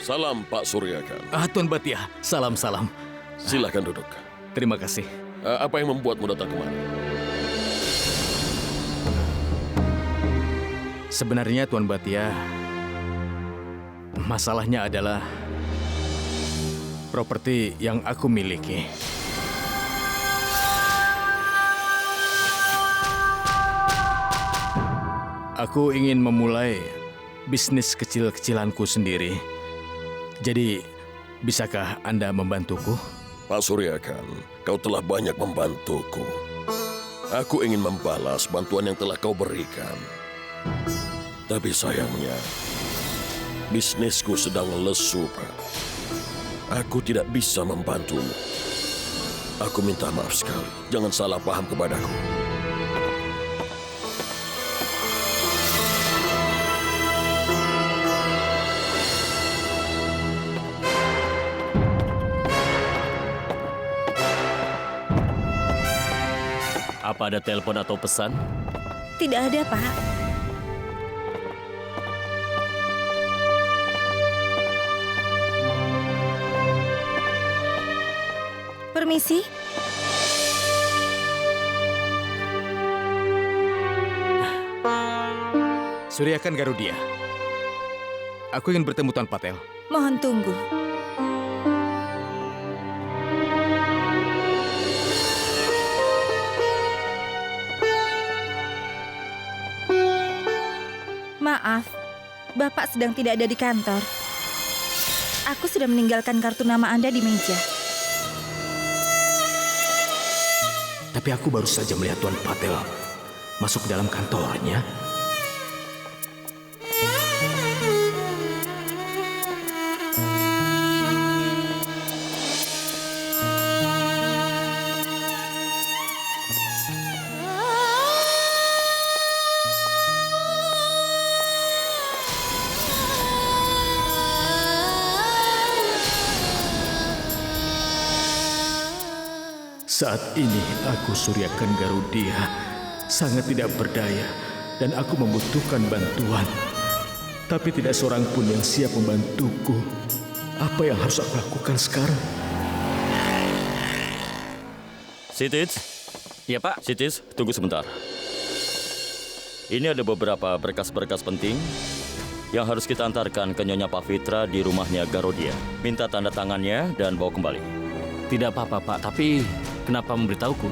Salam Pak Suryakan. Tuan Batia, salam-salam. Silahkan duduk. Terima kasih. Apa yang membuatmu datang kemari? Sebenarnya Tuan Batia, masalahnya adalah properti yang aku miliki. Aku ingin memulai bisnis kecil-kecilanku sendiri. Jadi, bisakah Anda membantuku? Pak Suryakan, kau telah banyak membantuku. Aku ingin membalas bantuan yang telah kau berikan. Tapi sayangnya, bisnisku sedang lesu, Pak. Aku tidak bisa membantumu. Aku minta maaf sekali. Jangan salah paham kepadaku. Apa ada telepon atau pesan? Tidak ada, Pak. Permisi. Suryakan Garudia. Aku ingin bertemu Tuan Patel. Mohon tunggu. Maaf, Bapak sedang tidak ada di kantor. Aku sudah meninggalkan kartu nama Anda di meja. Tapi aku baru saja melihat Tuan Patel masuk ke dalam kantornya. Saat ini aku Suryakan Garudia sangat tidak berdaya dan aku membutuhkan bantuan. Tapi tidak seorang pun yang siap membantuku. Apa yang harus aku lakukan sekarang? Sitits? Ya, Pak. Sitits, tunggu sebentar. Ini ada beberapa berkas-berkas penting yang harus kita antarkan ke Nyonya Pavitra di rumahnya Garudia. Minta tanda tangannya dan bawa kembali. Tidak apa-apa, Pak. Tapi kenapa memberitahuku?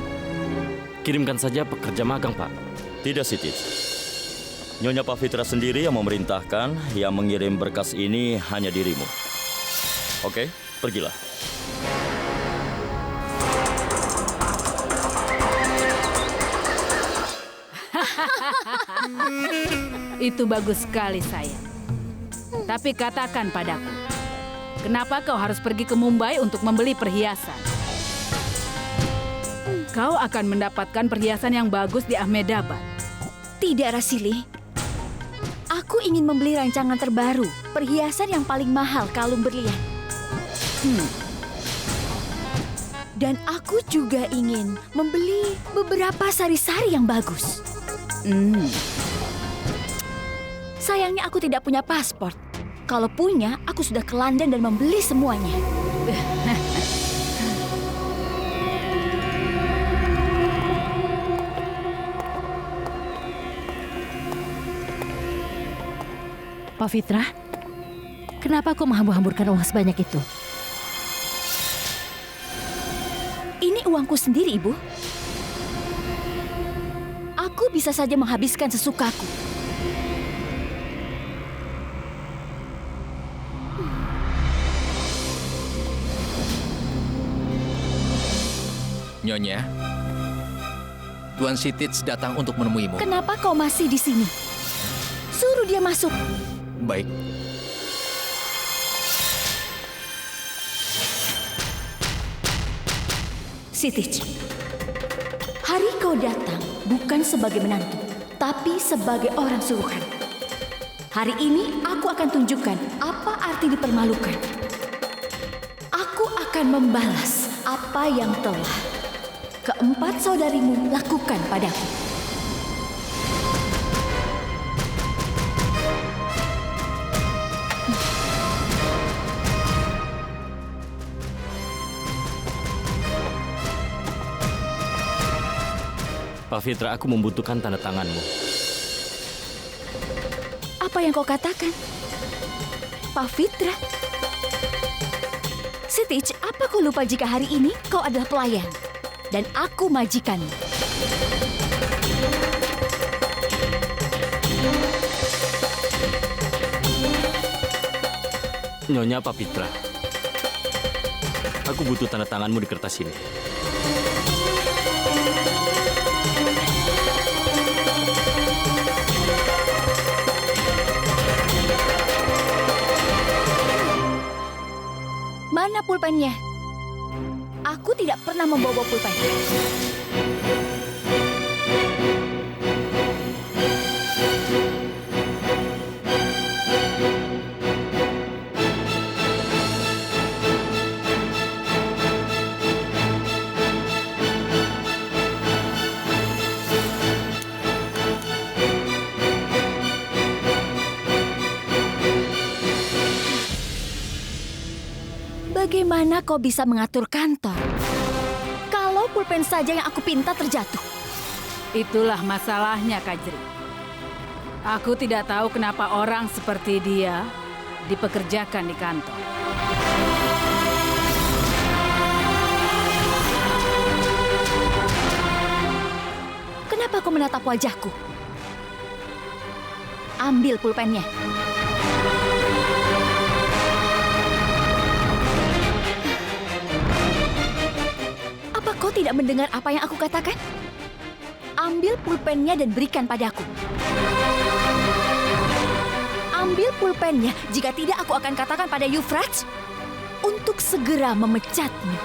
Kirimkan saja pekerja magang, Pak. Tidak, Sitits. Nyonya Pavitra sendiri yang memerintahkan yang mengirim berkas ini hanya dirimu. Oke, pergilah. Itu bagus sekali, sayang. Tapi katakan padaku, kenapa kau harus pergi ke Mumbai untuk membeli perhiasan? Kau akan mendapatkan perhiasan yang bagus di Ahmedabad. Tidak, Rasili. Aku ingin membeli rancangan terbaru, perhiasan yang paling mahal, kalung berlian. Dan aku juga ingin membeli beberapa sari-sari yang bagus. Sayangnya aku tidak punya paspor. Kalau punya, aku sudah ke London dan membeli semuanya. Pavitra, kenapa kau menghambur-hamburkan uang sebanyak itu? Ini uangku sendiri, Ibu. Aku bisa saja menghabiskan sesukaku. Nyonya, Tuan Sitits datang untuk menemuimu. Kenapa kau masih di sini? Suruh dia masuk. Baik. Sitich, hari kau datang bukan sebagai menantu, tapi sebagai orang suruhan. Hari ini aku akan tunjukkan apa arti dipermalukan. Aku akan membalas apa yang telah keempat saudarimu lakukan padaku. Pak Fitra, aku membutuhkan tanda tanganmu. Apa yang kau katakan? Pak Fitra? Stitch, apa kau lupa jika hari ini kau adalah pelayan dan aku majikan? Nyonya Pak Fitra, aku butuh tanda tanganmu di kertas ini. Mana pulpennya? Aku tidak pernah membawa pulpen. Bagaimana kau bisa mengatur kantor? Kalau pulpen saja yang aku pinta terjatuh. Itulah masalahnya, Kajri. Aku tidak tahu kenapa orang seperti dia dipekerjakan di kantor. Kenapa kau menatap wajahku? Ambil pulpennya. Apa kau tidak mendengar apa yang aku katakan? Ambil pulpennya dan berikan padaku. Ambil pulpennya, jika tidak aku akan katakan pada Euphrates untuk segera memecatmu.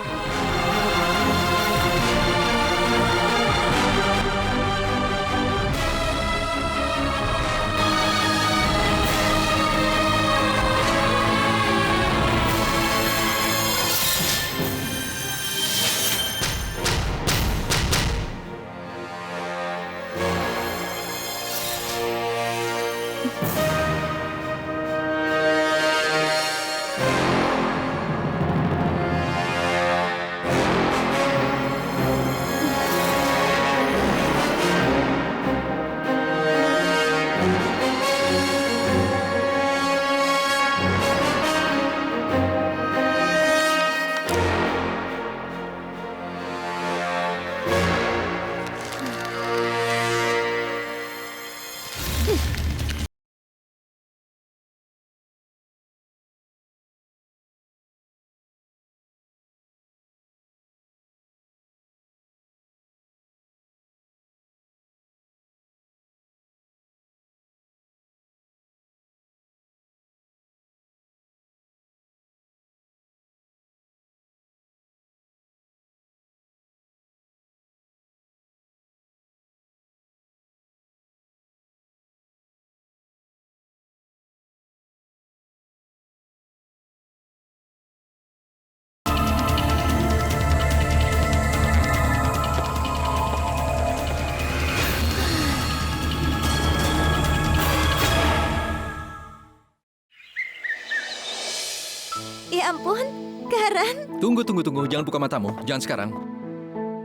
Ya ampun, Karan. Tunggu. Jangan buka matamu. Jangan sekarang.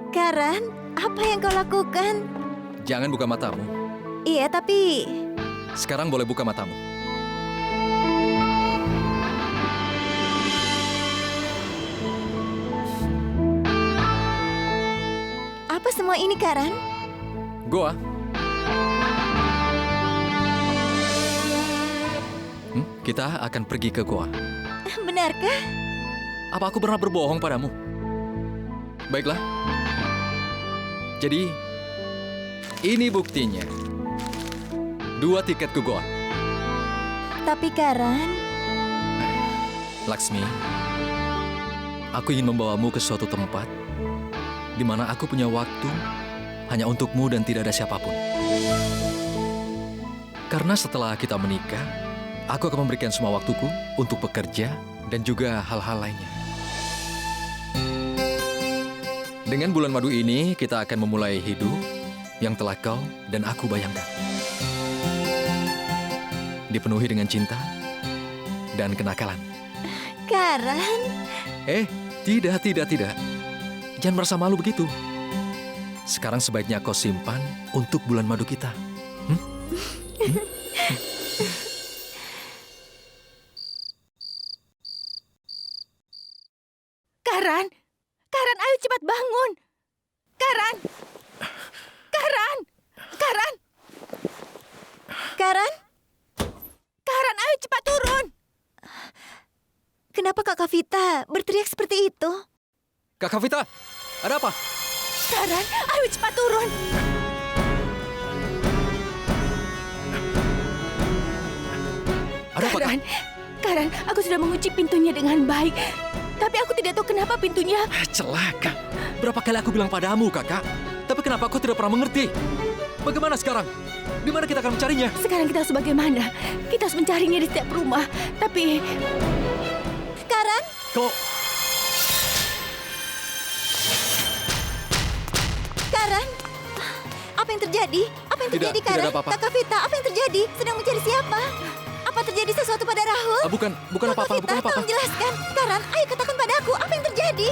Karan, apa yang kau lakukan? Jangan buka matamu. Iya, tapi... Sekarang boleh buka matamu. Apa semua ini, Karan? Goa. Kita akan pergi ke Goa. Benarkah? Apa aku pernah berbohong padamu? Baiklah. Jadi, ini buktinya. 2 tiket ke Goa. Tapi Karan... Laksmi, aku ingin membawamu ke suatu tempat di mana aku punya waktu hanya untukmu dan tidak ada siapapun. Karena setelah kita menikah, aku akan memberikan semua waktuku untuk bekerja dan juga hal-hal lainnya. Dengan bulan madu ini, kita akan memulai hidup yang telah kau dan aku bayangkan. Dipenuhi dengan cinta dan kenakalan. Karan... Tidak. Jangan merasa malu begitu. Sekarang sebaiknya kau simpan untuk bulan madu kita. Karan, Karan, ayo cepat bangun. Karan, Karan, Karan, Karan, Karan, ayo cepat turun. kenapa Kak Kavita berteriak seperti itu? Kak Kavita, ada apa? Karan, ayo cepat turun. Ada apa, Kak? Karan, aku sudah mengunci pintunya dengan baik. Tapi aku tidak tahu kenapa pintunya... Celaka. Berapa kali aku bilang padamu, Kakak? Tapi kenapa kau tidak pernah mengerti? Bagaimana sekarang? Di mana kita akan mencarinya? Sekarang kita harus bagaimana? Kita harus mencarinya di setiap rumah. Tapi... Karan, Kau... Karan, apa yang terjadi? Apa yang terjadi, Tidak Karan? ada apa-apa. Kak Kavita, apa yang terjadi? Sedang mencari siapa? Apa terjadi sesuatu pada Rahul? bukan Kak apa-apa, Kavita, bukan apa-apa. tolong jelaskan. Karan, ayo katakan padaku, apa yang terjadi?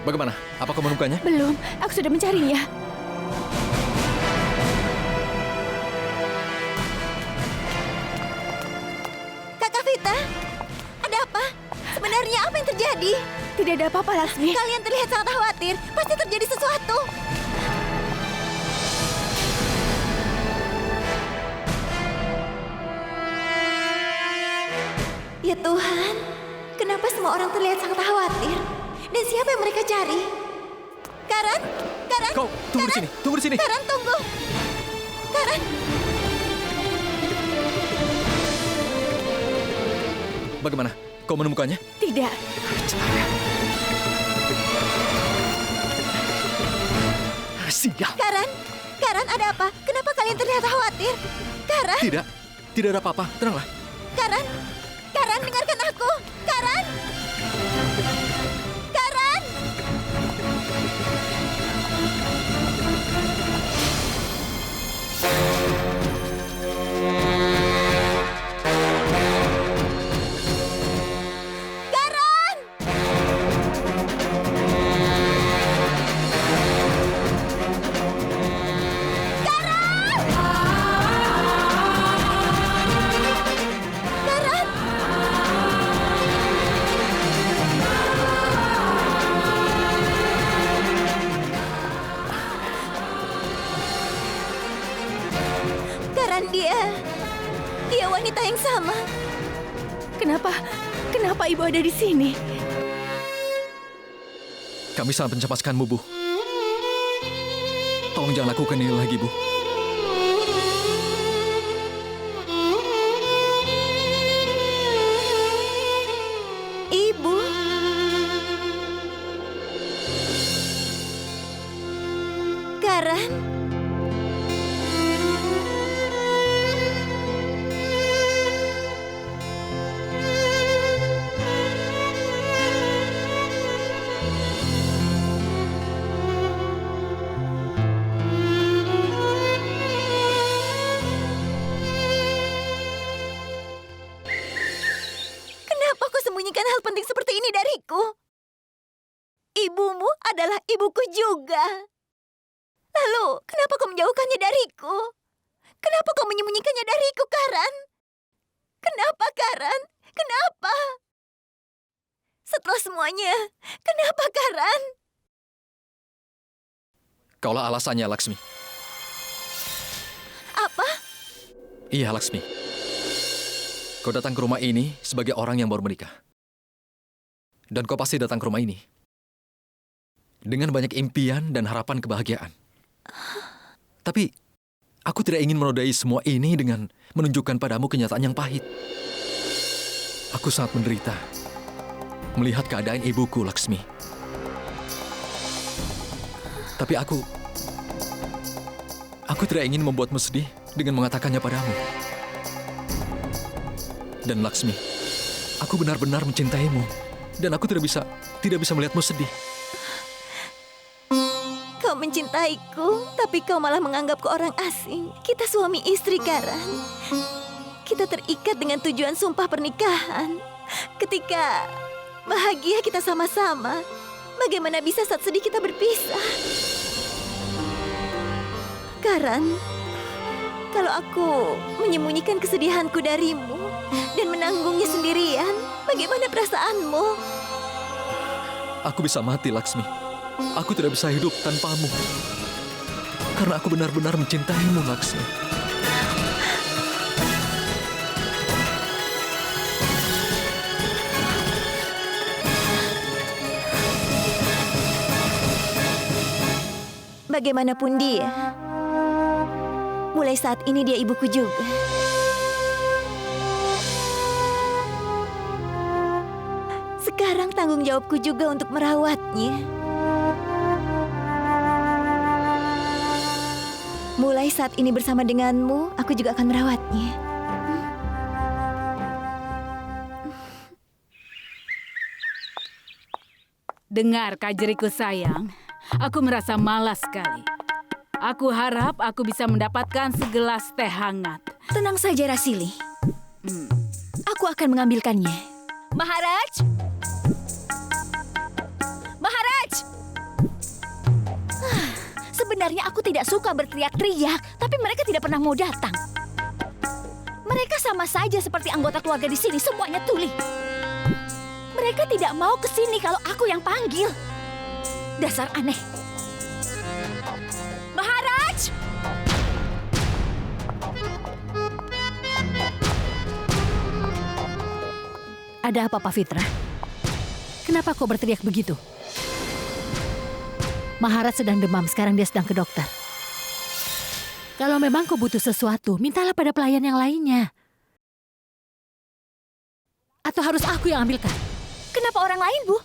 Bagaimana? Apa kau menemukannya? belum, aku sudah mencarinya. Kak Kavita, ada apa? Sebenarnya apa yang terjadi? Tidak ada apa-apa, Lasmi. Kalian terlihat sangat khawatir. Pasti terjadi sesuatu. Ya Tuhan, kenapa semua orang terlihat sangat khawatir? Dan siapa yang mereka cari? Karan? Karan? Kau, tunggu di sini, tunggu di sini. Karan, tunggu. Karan, Bagaimana? Kau menemukannya? Tidak. Sial. Karan, Karan, ada apa? Kenapa kalian terlihat khawatir? Karan, Tidak ada apa-apa. Tenanglah. Karan, Karan, dengarkan aku. Karan, Karan. Karan! Karan! Karan, dia wanita yang sama. Kenapa ibu ada di sini? Kami sangat mencemaskanmu, Bu. Tolong jangan lakukan ini lagi, Bu. Ibu. Karan. Kenapa kau sembunyikan hal penting seperti ini dariku? Ibumu adalah ibuku juga. Lalu, kenapa kau menjauhkannya dariku? Kenapa kau menyembunyikannya dariku, Karan? Kenapa, Karan? Kenapa? Setelah semuanya, kenapa, Karan? Kaulah alasannya, Laksmi. Apa? Iya, Laksmi. Kau datang ke rumah ini sebagai orang yang baru menikah. Dan kau pasti datang ke rumah ini dengan banyak impian dan harapan kebahagiaan. Tapi, aku tidak ingin menodai semua ini dengan menunjukkan padamu kenyataan yang pahit. Aku sangat menderita melihat keadaan ibuku, Laksmi. Tapi aku tidak ingin membuatmu sedih dengan mengatakannya padamu. Dan Laksmi, aku benar-benar mencintaimu. Dan aku tidak bisa melihatmu sedih. Kau mencintaiku, tapi kau malah menganggapku orang asing. Kita suami istri, Karan. Kita terikat dengan tujuan sumpah pernikahan. Ketika bahagia kita sama-sama, bagaimana bisa saat sedih kita berpisah? Karan, kalau aku menyembunyikan kesedihanku darimu dan menanggungnya sendirian, bagaimana perasaanmu? Aku bisa mati, Laksmi. Aku tidak bisa hidup tanpamu. Karena aku benar-benar mencintaimu, Laksmi. Bagaimanapun dia, mulai saat ini dia ibuku juga. Sekarang tanggung jawabku juga untuk merawatnya. Mulai saat ini bersama denganmu, aku juga akan merawatnya. Dengar, Kajeriku sayang. Aku merasa malas sekali. Aku harap aku bisa mendapatkan segelas teh hangat. Tenang saja, Rasili. Aku akan mengambilkannya. Maharaj! Maharaj! Sebenarnya aku tidak suka berteriak-teriak, tapi mereka tidak pernah mau datang. Mereka sama saja seperti anggota keluarga di sini, semuanya tuli. Mereka tidak mau ke sini kalau aku yang panggil. Dasar aneh. Maharaj! Ada apa, Pavitra? Kenapa kau berteriak begitu? Maharaj sedang demam, sekarang dia sedang ke dokter. Kalau memang kau butuh sesuatu, mintalah pada pelayan yang lainnya. Atau harus aku yang ambilkan? Kenapa orang lain, Bu?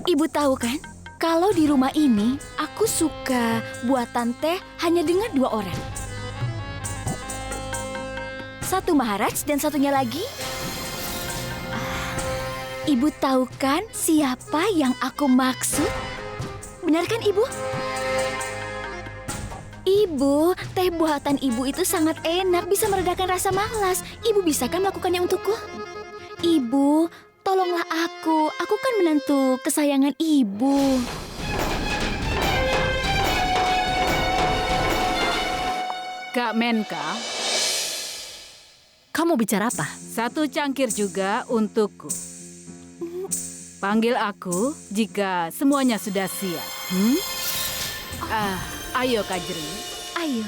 Ibu tahu kan, kalau di rumah ini aku suka buatan teh hanya dengan 2 orang. Satu Maharaj dan satunya lagi. Ibu tahu kan siapa yang aku maksud? Benar kan, Ibu? Ibu, teh buatan Ibu itu sangat enak, bisa meredakan rasa malas. Ibu bisa kan melakukannya untukku? Ibu, tolonglah aku kan menantu kesayangan Ibu. Kak Menka, Kamu bicara apa? 1 cangkir juga untukku. Panggil aku jika semuanya sudah siap. Ayo, Kajri. Ayo.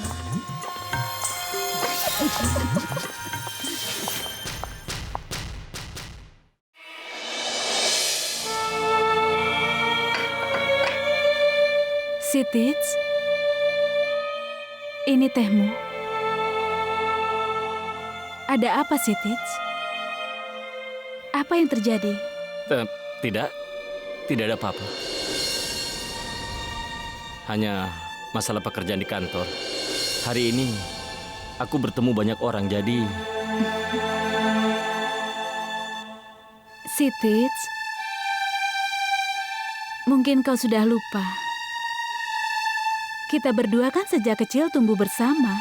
Sitits, ini tehmu. Ada apa, Sitits? Apa yang terjadi? Tidak ada apa-apa. Hanya masalah pekerjaan di kantor. Hari ini aku bertemu banyak orang, jadi... Sitits, mungkin kau sudah lupa. Kita berdua kan sejak kecil tumbuh bersama.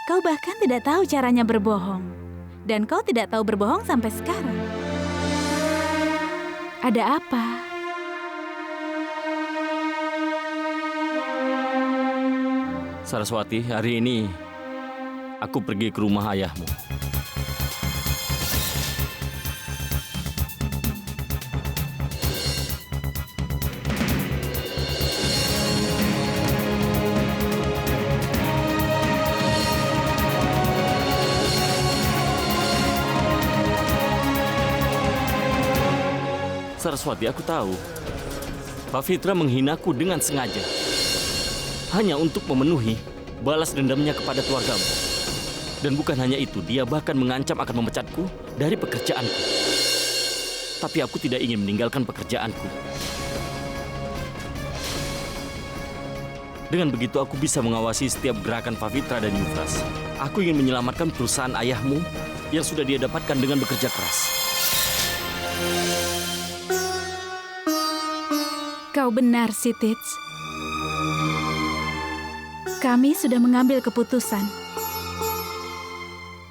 Kau bahkan tidak tahu caranya berbohong. Dan kau tidak tahu berbohong sampai sekarang. Ada apa? Saraswati, hari ini aku pergi ke rumah ayahmu. Saraswati, aku tahu. Pavitra menghinaku dengan sengaja. Hanya untuk memenuhi balas dendamnya kepada keluargamu. Dan bukan hanya itu, dia bahkan mengancam akan memecatku dari pekerjaanku. Tapi aku tidak ingin meninggalkan pekerjaanku. Dengan begitu aku bisa mengawasi setiap gerakan Pavitra dan Yufras. Aku ingin menyelamatkan perusahaan ayahmu yang sudah dia dapatkan dengan bekerja keras. Kau benar, Sitits. Kami sudah mengambil keputusan.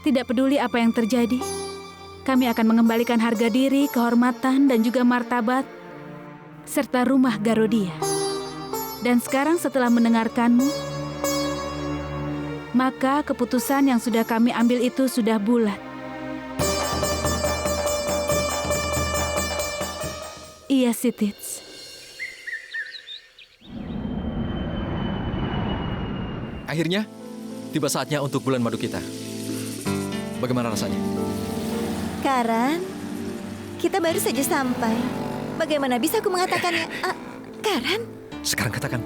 Tidak peduli apa yang terjadi, kami akan mengembalikan harga diri, kehormatan, dan juga martabat, serta rumah Garodia. Dan sekarang setelah mendengarkanmu, maka keputusan yang sudah kami ambil itu sudah bulat. Iya, Sitits. Akhirnya, tiba saatnya untuk bulan madu kita. Bagaimana rasanya? Karan, kita baru saja sampai. Bagaimana bisa aku mengatakannya? Karan? Sekarang katakan,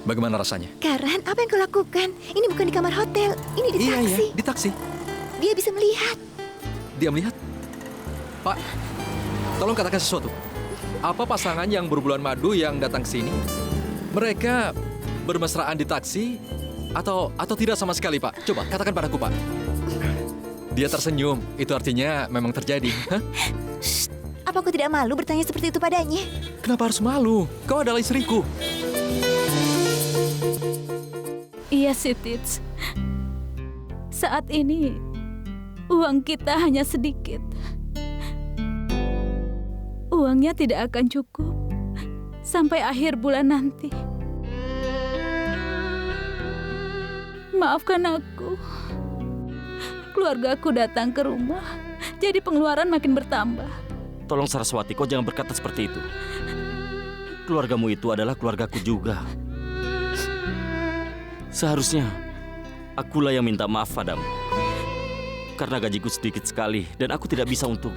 bagaimana rasanya? Karan, apa yang kau lakukan? Ini bukan di kamar hotel, ini di taksi. Iya, di taksi. Dia bisa melihat. Dia melihat? Pak, tolong katakan sesuatu. Apa pasangan yang berbulan madu yang datang ke sini, mereka bermesraan di taksi atau tidak sama sekali, Pak? Coba katakan padaku, Pak. Dia tersenyum, itu artinya memang terjadi. Hah? Apa aku tidak malu bertanya seperti itu padanya? Kenapa harus malu? Kau adalah istriku. Iya, Sitits. Saat ini, uang kita hanya sedikit. Uangnya tidak akan cukup sampai akhir bulan nanti. Maafkan aku. Keluargaku datang ke rumah, jadi pengeluaran makin bertambah. Tolong Saraswati, kau jangan berkata seperti itu. Keluargamu itu adalah keluargaku juga. Seharusnya akulah yang minta maaf padamu. Karena gajiku sedikit sekali dan aku tidak bisa untuk...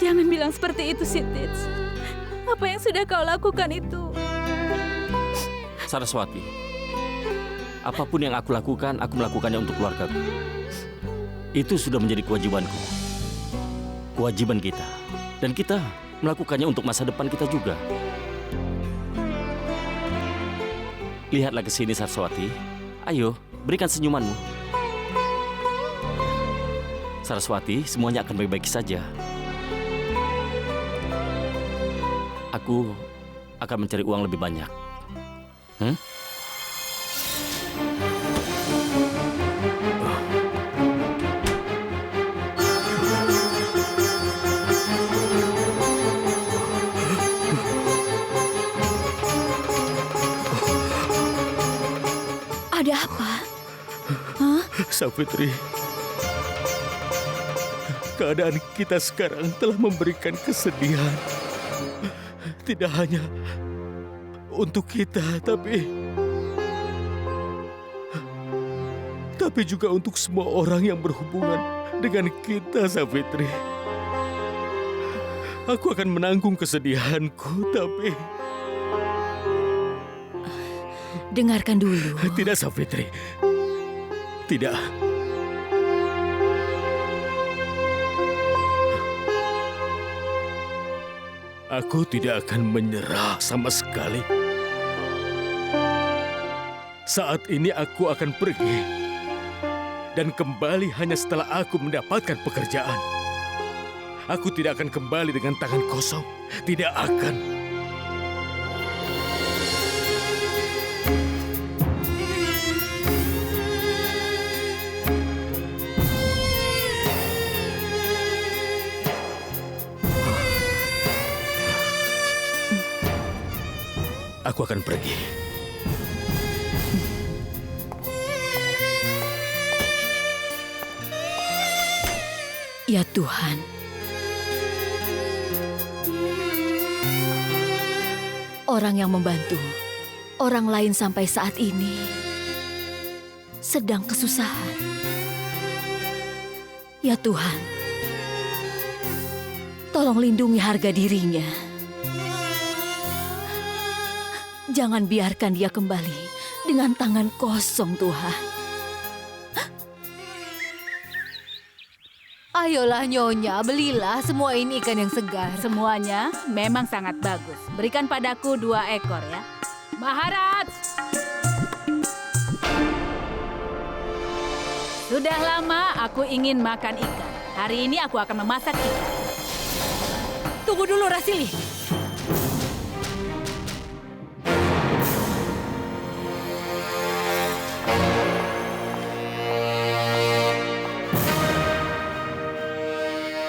Jangan bilang seperti itu, Sitits. Apa yang sudah kau lakukan itu? Saraswati, apapun yang aku lakukan, aku melakukannya untuk keluargaku. Itu sudah menjadi kewajibanku. Kewajiban kita. Dan kita melakukannya untuk masa depan kita juga. Lihatlah ke sini, Saraswati. Ayo, berikan senyumanmu. Saraswati, semuanya akan baik-baik saja. Aku akan mencari uang lebih banyak. Ada apa? Savitri, keadaan kita sekarang telah memberikan kesedihan. Tidak hanya untuk kita, tapi juga untuk semua orang yang berhubungan dengan kita, Savitri. Aku akan menanggung kesedihanku, tapi... Dengarkan dulu. Tidak, Savitri. Tidak. Aku tidak akan menyerah sama sekali. Saat ini aku akan pergi dan kembali hanya setelah aku mendapatkan pekerjaan. Aku tidak akan kembali dengan tangan kosong. Tidak akan. Aku akan pergi. Ya Tuhan, orang yang membantu orang lain sampai saat ini sedang kesusahan. Ya Tuhan, tolong lindungi harga dirinya. Jangan biarkan dia kembali dengan tangan kosong, Tuhan. Ayolah Nyonya, belilah semua ini ikan yang segar. Semuanya memang sangat bagus. Berikan padaku 2 ekor ya. Maharaj! Sudah lama aku ingin makan ikan. Hari ini aku akan memasak ikan. Tunggu dulu, Rasili.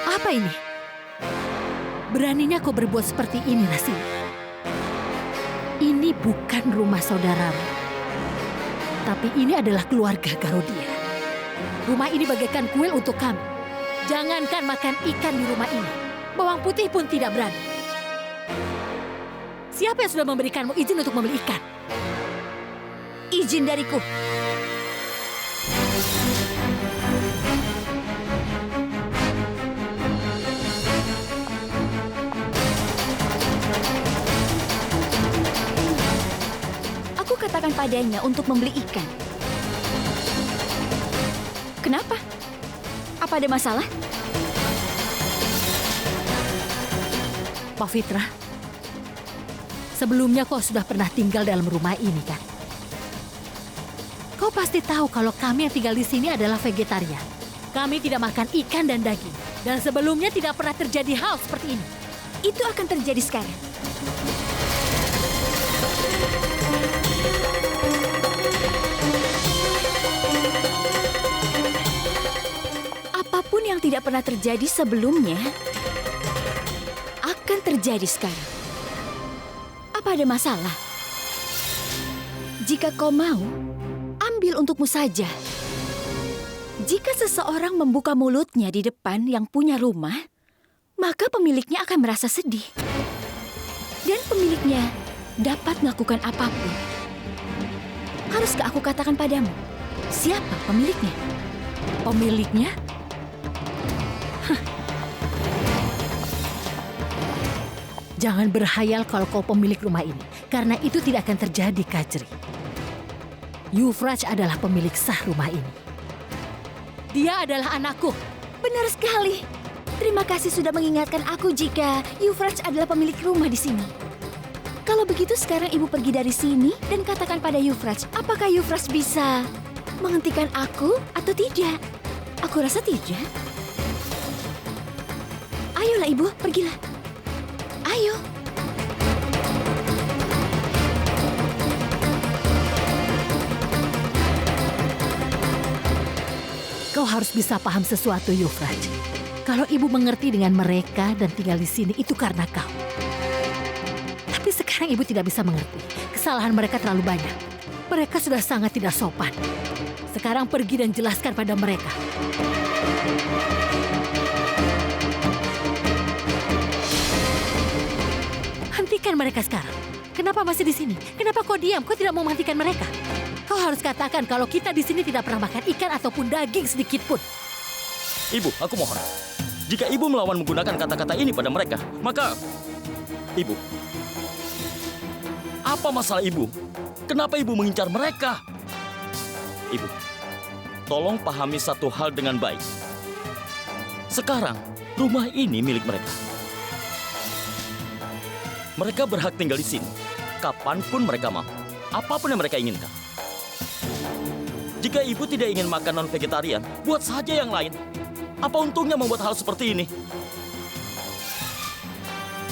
Apa ini? Beraninya kau berbuat seperti ini, Rasili. Ini bukan rumah saudaramu. Tapi ini adalah keluarga Garudia. Rumah ini bagaikan kuil untuk kami. Jangankan makan ikan di rumah ini, bawang putih pun tidak berani. Siapa yang sudah memberikanmu izin untuk membeli ikan? Izin dariku. Aku katakan padanya untuk membeli ikan. Kenapa? Apa ada masalah? Pak Fitra, sebelumnya kau sudah pernah tinggal dalam rumah ini, kan? Kau pasti tahu kalau kami yang tinggal di sini adalah vegetarian. Kami tidak makan ikan dan daging. Dan sebelumnya tidak pernah terjadi hal seperti ini. Itu akan terjadi sekarang. Apapun yang tidak pernah terjadi sebelumnya akan terjadi sekarang. Apa ada masalah? Jika kau mau, ambil untukmu saja. Jika seseorang membuka mulutnya di depan yang punya rumah, maka pemiliknya akan merasa sedih. Dan pemiliknya dapat melakukan apapun. Haruskah aku katakan padamu, siapa pemiliknya? Pemiliknya? Jangan berhayal kalau kau pemilik rumah ini. Karena itu tidak akan terjadi, Kajri. Yuvraj adalah pemilik sah rumah ini. Dia adalah anakku. Benar sekali. Terima kasih sudah mengingatkan aku jika Yuvraj adalah pemilik rumah di sini. Kalau begitu sekarang ibu pergi dari sini dan katakan pada Yuvraj, apakah Yuvraj bisa menghentikan aku atau tidak? Aku rasa tidak. Ayolah ibu, pergilah. Ayo. Kau harus bisa paham sesuatu, Yuvraj. Kalau ibu mengerti dengan mereka dan tinggal di sini, itu karena kau. Tapi sekarang ibu tidak bisa mengerti. Kesalahan mereka terlalu banyak. Mereka sudah sangat tidak sopan. Sekarang pergi dan jelaskan pada mereka. Hentikan mereka sekarang. Kenapa masih di sini? Kenapa kau diam? Kau tidak mau menghentikan mereka? Kau harus katakan kalau kita di sini tidak pernah makan ikan ataupun daging sedikit pun. Ibu, aku mohon. Jika ibu melawan menggunakan kata-kata ini pada mereka, maka... Ibu, apa masalah ibu? Kenapa ibu mengincar mereka? Ibu, tolong pahami satu hal dengan baik. Sekarang, rumah ini milik mereka. Mereka berhak tinggal di sini, kapanpun mereka mau, apapun yang mereka inginkan. Jika ibu tidak ingin makan non-vegetarian, buat saja yang lain. Apa untungnya membuat hal seperti ini?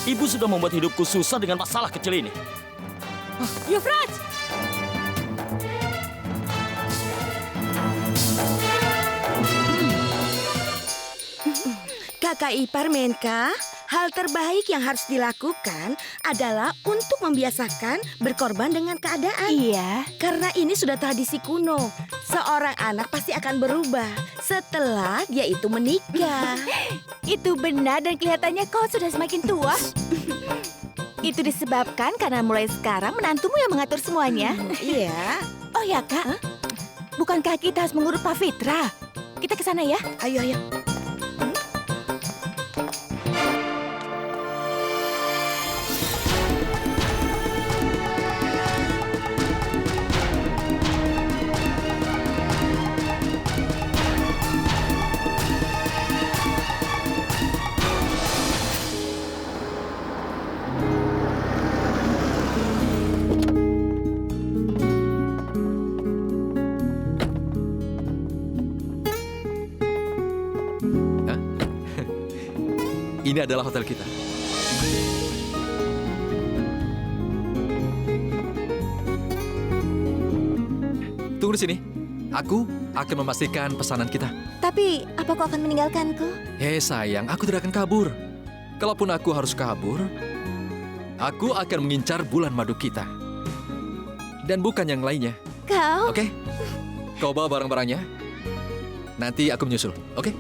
Ibu sudah membuat hidupku susah dengan masalah kecil ini. Yuvraj! Kakak ipar Menka, hal terbaik yang harus dilakukan adalah untuk membiasakan berkorban dengan keadaan. Iya. Karena ini sudah tradisi kuno. Seorang anak pasti akan berubah setelah dia itu menikah. Itu benar dan kelihatannya kau sudah semakin tua. Itu disebabkan karena mulai sekarang menantumu yang mengatur semuanya. Iya. Oh ya kak, bukankah kita harus mengurus Pak Fitra? Kita ke sana ya. Ayo, ayo. ini adalah hotel kita. Tunggu di sini. Aku akan memastikan pesanan kita. Tapi, apa kau akan meninggalkanku? Hei sayang, aku tidak akan kabur. Kalaupun aku harus kabur, aku akan mengincar bulan madu kita. Dan bukan yang lainnya. Kau? Oke? Kau bawa barang-barangnya. Nanti aku menyusul, oke?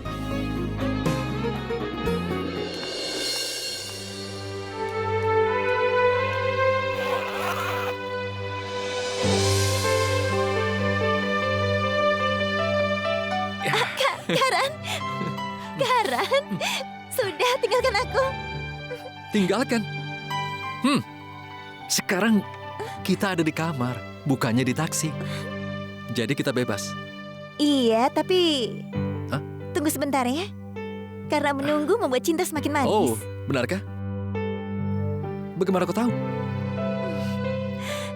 Karan, sudah tinggalkan aku. Tinggalkan? Sekarang kita ada di kamar, bukannya di taksi. Jadi kita bebas. Iya, tapi... Hah? Tunggu sebentar ya. Karena menunggu membuat cinta semakin manis. Oh, benarkah? Bagaimana kau tahu?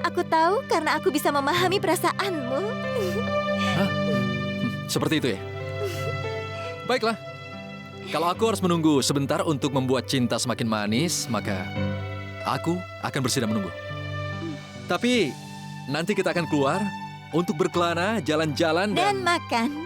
Aku tahu karena aku bisa memahami perasaanmu. Hah? Seperti itu ya? Baiklah. Kalau aku harus menunggu sebentar untuk membuat cinta semakin manis, maka aku akan bersedia menunggu. Tapi nanti kita akan keluar untuk berkelana, jalan-jalan Dan makan.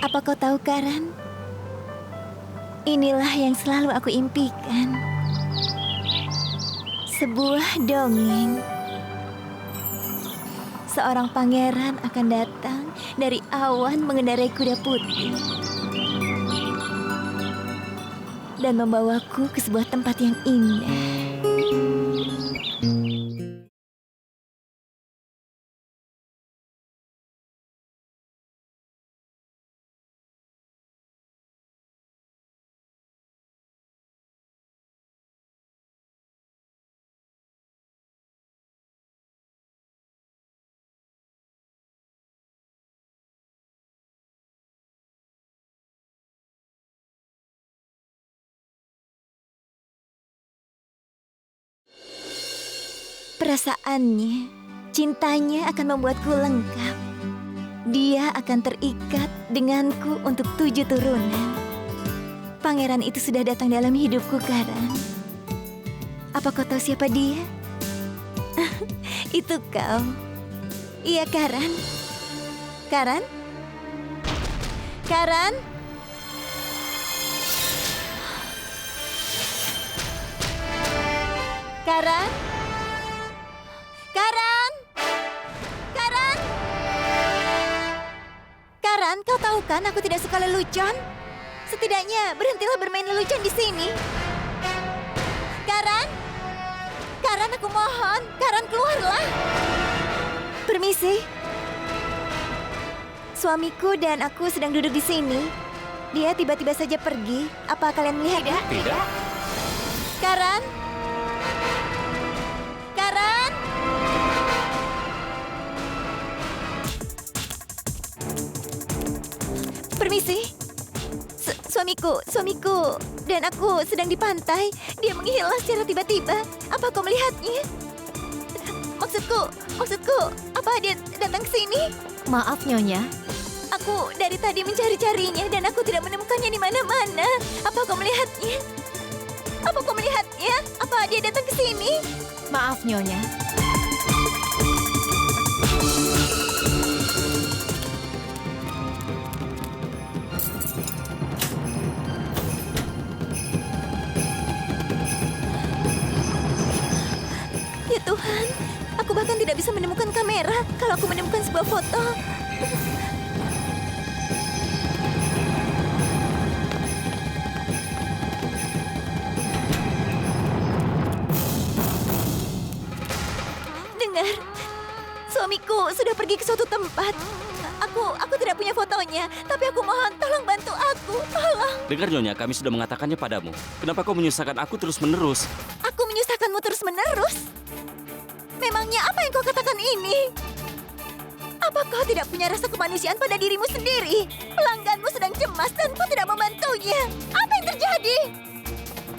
Apa kau tahu, Karan? Inilah yang selalu aku impikan. Sebuah dongeng. Seorang pangeran akan datang dari awan mengendarai kuda putih. Dan membawaku ke sebuah tempat yang indah. Perasaannya, cintanya akan membuatku lengkap. Dia akan terikat denganku untuk 7 turunan. Pangeran itu sudah datang dalam hidupku, Karan. Apa kau tahu siapa dia? Itu kau. Iya, Karan. Karan? Karan? Karan? Karan! Karan! Karan, kau tahu kan aku tidak suka lelucon? Setidaknya berhentilah bermain lelucon di sini. Karan? Karan, aku mohon. Karan, keluarlah. Permisi. Suamiku dan aku sedang duduk di sini. Dia tiba-tiba saja pergi. Apa kalian melihatnya? Tidak. Karan? Karan? Permisi. Suamiku dan aku sedang di pantai. Dia menghilang secara tiba-tiba. Apa kau melihatnya? Maksudku, apa dia datang ke sini? Maaf, Nyonya. Aku dari tadi mencari-carinya dan aku tidak menemukannya di mana-mana. Apa kau melihatnya? Apa dia datang ke sini? Maaf, Nyonya. Ya Tuhan, aku bahkan tidak bisa menemukan kamera kalau aku menemukan sebuah foto. Dengar, suamiku sudah pergi ke suatu tempat. Aku tidak punya fotonya, tapi aku mohon tolong bantu aku, tolong. Dengar Nyonya, kami sudah mengatakannya padamu. Kenapa kau menyusahkan aku terus-menerus? Aku menyusahkanmu terus-menerus? Memangnya apa yang kau katakan ini? Apa kau tidak punya rasa kemanusiaan pada dirimu sendiri? Pelangganmu sedang cemas dan kau tidak membantunya. Apa yang terjadi?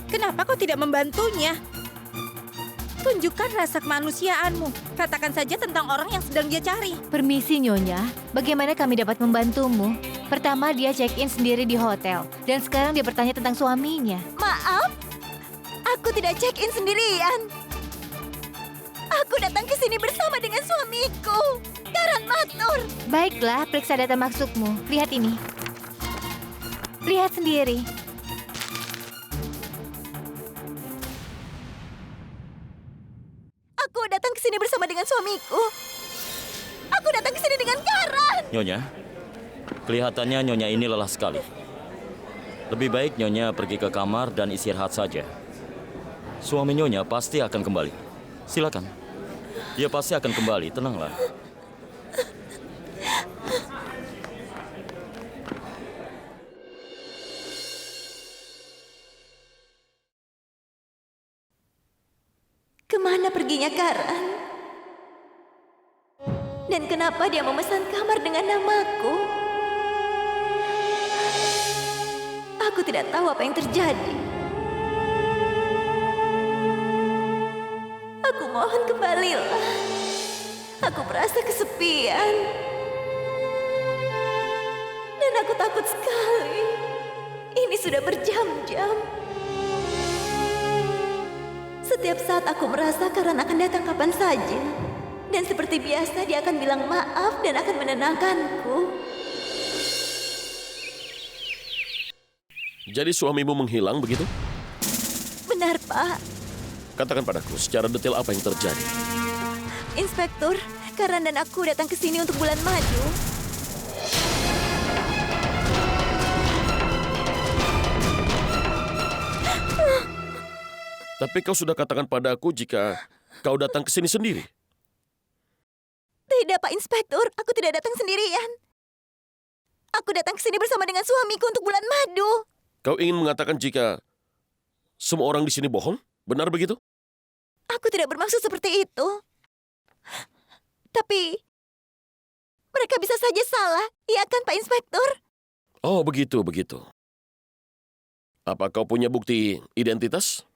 Kenapa kau tidak membantunya? Tunjukkan rasa kemanusiaanmu. Katakan saja tentang orang yang sedang dia cari. Permisi Nyonya, bagaimana kami dapat membantumu? Pertama dia check-in sendiri di hotel, dan sekarang dia bertanya tentang suaminya. Maaf, aku tidak check-in sendirian. Aku datang ke sini bersama dengan suamiku, Karan Matur. Baiklah, periksa data masukmu. Lihat ini. Lihat sendiri. Aku datang ke sini bersama dengan suamiku. Aku datang ke sini dengan Karan. Nyonya, kelihatannya Nyonya ini lelah sekali. Lebih baik Nyonya pergi ke kamar dan istirahat saja. Suami Nyonya pasti akan kembali. Silakan. Dia pasti akan kembali, tenanglah. Kemana perginya Karan? Dan kenapa dia memesan kamar dengan namaku? Aku tidak tahu apa yang terjadi. Aku mohon kembalilah. Aku merasa kesepian. Dan aku takut sekali. Ini sudah berjam-jam. Setiap saat aku merasa Karan akan datang kapan saja. Dan seperti biasa dia akan bilang maaf dan akan menenangkanku. Jadi suamimu menghilang begitu? Benar, Pak. Katakan padaku secara detail apa yang terjadi. Inspektur, Karan dan aku datang ke sini untuk bulan madu. Tapi kau sudah katakan padaku jika kau datang ke sini sendiri. Tidak, Pak Inspektur. Aku tidak datang sendirian. Aku datang ke sini bersama dengan suamiku untuk bulan madu. Kau ingin mengatakan jika semua orang di sini bohong? Benar begitu? Aku tidak bermaksud seperti itu. Tapi mereka bisa saja salah. Iya kan, Pak Inspektur? Oh, begitu. Apa kau punya bukti identitas?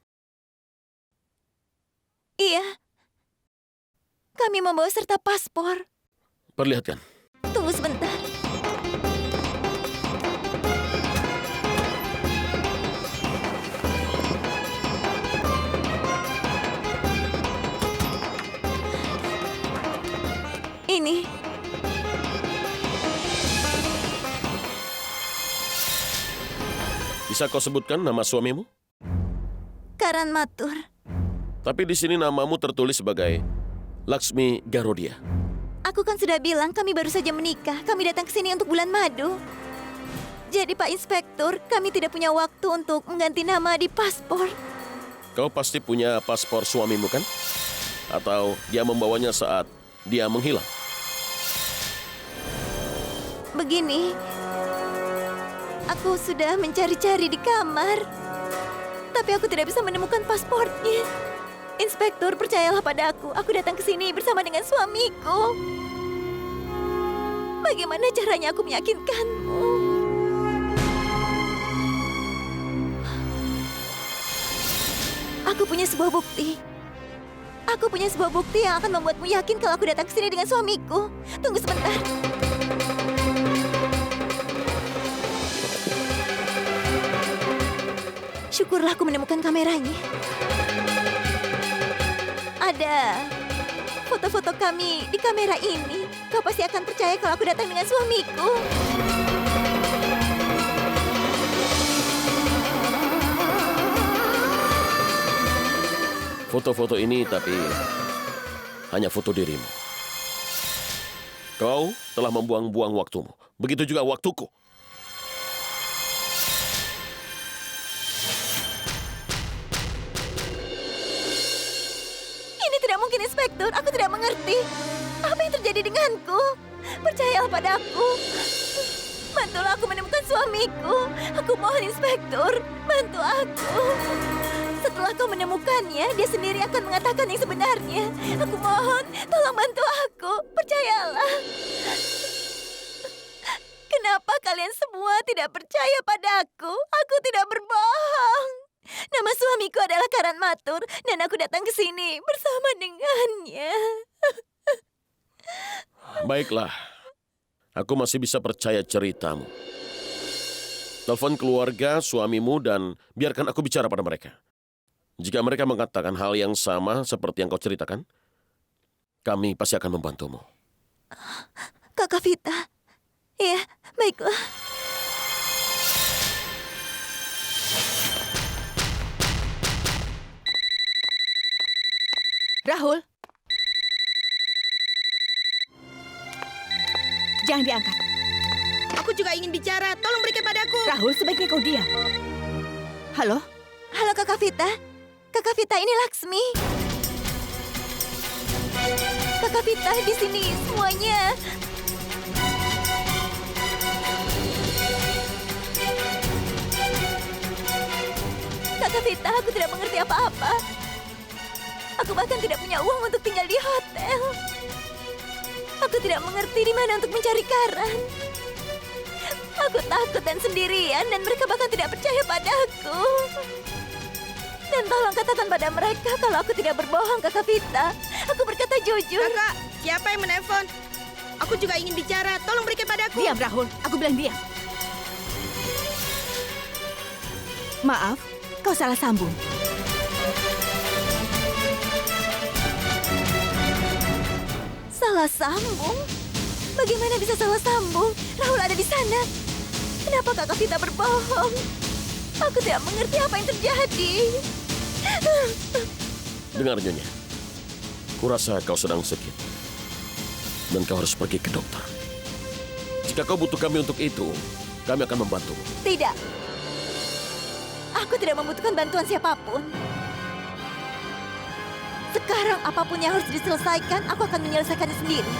Iya. Kami membawa serta paspor. Perlihatkan. Tunggu sebentar. Ini. Bisa kau sebutkan nama suamimu? Karan Matur. Tapi di sini namamu tertulis sebagai Laksmi Garodia. Aku kan sudah bilang kami baru saja menikah. Kami datang ke sini untuk bulan madu. Jadi Pak Inspektur, kami tidak punya waktu untuk mengganti nama di paspor. Kau pasti punya paspor suamimu kan? Atau dia membawanya saat dia menghilang? Begini, aku sudah mencari-cari di kamar. Tapi aku tidak bisa menemukan paspornya. Inspektur, percayalah pada aku datang ke sini bersama dengan suamiku. Bagaimana caranya aku meyakinkanmu? Aku punya sebuah bukti. Aku punya sebuah bukti yang akan membuatmu yakin kalau aku datang ke sini dengan suamiku. Tunggu sebentar. Syukurlah aku menemukan kameranya. Ada foto-foto kami di kamera ini. Kau pasti akan percaya kalau aku datang dengan suamiku. Foto-foto ini tapi hanya foto dirimu. Kau telah membuang-buang waktumu. Begitu juga waktuku. Ini tidak mungkin, Inspektur. Aku tidak mengerti. Apa yang terjadi denganku? Percayalah padaku. Bantulah aku menemukan suamiku. Aku mohon, Inspektur. Bantu aku. Setelah kau menemukannya, dia sendiri akan mengatakan yang sebenarnya. Aku mohon, tolong bantu aku. Percayalah. Kenapa kalian semua tidak percaya padaku? Aku tidak berbohong. Nama suamiku adalah Karan Matur, dan aku datang ke sini bersama dengannya. Baiklah, aku masih bisa percaya ceritamu. Telepon keluarga, suamimu, dan biarkan aku bicara pada mereka. Jika mereka mengatakan hal yang sama seperti yang kau ceritakan, kami pasti akan membantumu. Kakak Vita. Ya, baiklah. Rahul. Jangan diangkat. Aku juga ingin bicara. Tolong berikan padaku. Rahul, sebaiknya kau diam. Halo? Halo Kakak Vita. Kakak Vita, ini Laksmi. Kakak Vita, di sini semuanya. Kakak Vita, aku tidak mengerti apa-apa. Aku bahkan tidak punya uang untuk tinggal di hotel. Aku tidak mengerti di mana untuk mencari Karan. Aku takut dan sendirian, dan mereka bahkan tidak percaya padaku. Dan tolong katakan pada mereka kalau aku tidak berbohong, Kakak Vita. Aku berkata jujur. Kakak, siapa yang menelpon? Aku juga ingin bicara. Tolong berikan padaku. Diam, Rahul. Aku bilang diam. Maaf, kau salah sambung. Salah sambung? Bagaimana bisa salah sambung? Rahul ada di sana. Kenapa Kakak Vita berbohong? Aku tidak mengerti apa yang terjadi. Dengar, Nyonya. Kurasa kau sedang sakit. Dan kau harus pergi ke dokter. Jika kau butuh kami untuk itu, kami akan membantu. Tidak. Aku tidak membutuhkan bantuan siapapun. Sekarang apapun yang harus diselesaikan, aku akan menyelesaikannya sendiri.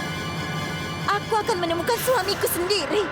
Aku akan menemukan suamiku sendiri.